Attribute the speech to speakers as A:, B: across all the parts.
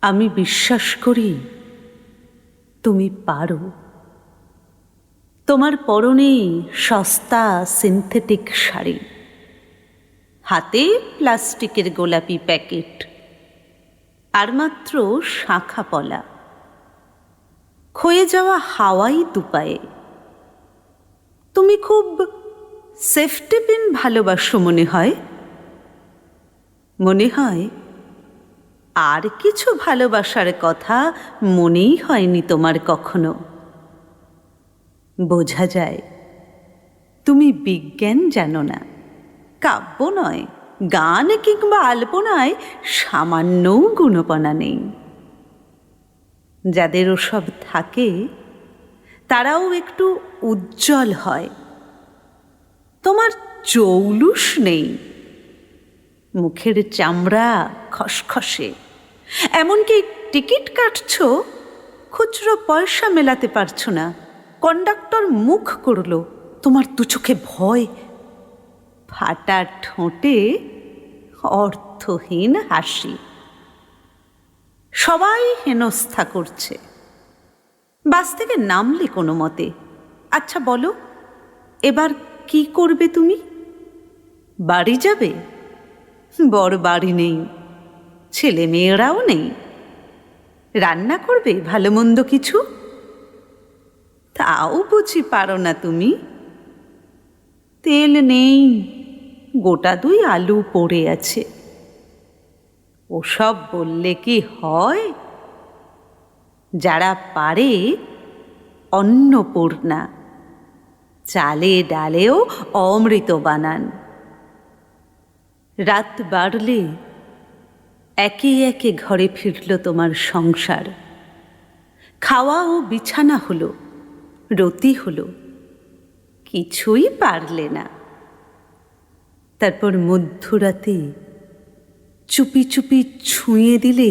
A: আমি বিশ্বাস করি তুমি পারো। তোমার পরনে সস্তা সিনথেটিক শাড়ি, হাতে প্লাস্টিকের গোলাপি প্যাকেট, আর মাত্র শাঁখা পলা, ক্ষয়ে যাওয়া হাওয়াই দুপায়ে। তুমি খুব সেফটি পিন ভালোবাসো মনে হয়। মনে হয় আর কিছু ভালোবাসার কথা মনেই হয়নি তোমার কখনো। বোঝা যায় তুমি বিজ্ঞান জানো না, কাব্য নয়, গান কিংবা আলপনায় সামান্যও গুণপনা নেই। যাদের ওসব থাকে তারাও একটু উজ্জ্বল হয়। তোমার চৌলুস নেই, মুখের চামড়া খসখসে, এমনকি টিকিট কাটছ, খুচরো পয়সা মেলাতে পারছো না। কন্ডাক্টর মুখ করলো, তোমার দু চোখে ভয়, ফাটা ঠোঁটে অর্থহীন হাসি। সবাই হেনস্থা করছে। বাস থেকে নামলে কোনো মতে। আচ্ছা বলো, এবার কি করবে তুমি? বাড়ি যাবে? বড় বাড়ি নেই, ছেলে মেয়েরাও নেই। রান্না করবে ভালো মন্দ কিছু? তাও বুঝি পারো না তুমি। তেল নেই, গোটা 2 আলু পড়ে আছে। ওসব বললে কি হয়? যারা পারে অন্নপূর্ণা, চালে ডালেও অমৃত বানান। রাত বাড়লে একে একে ঘরে ফিরল তোমার সংসার। খাওয়া ও বিছানা হলো, রতি হলো, কিছুই পারলে না। তারপর মধ্যরাতে চুপি চুপি ছুঁয়ে দিলে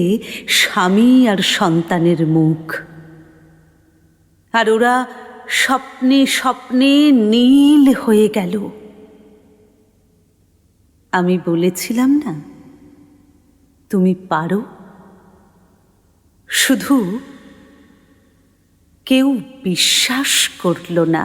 A: স্বামী আর সন্তানের মুখ, আর ওরা স্বপ্নে স্বপ্নে নীল হয়ে গেল। আমি বলেছিলাম না তুমি পারো? শুধু কেউ বিশ্বাস করল না।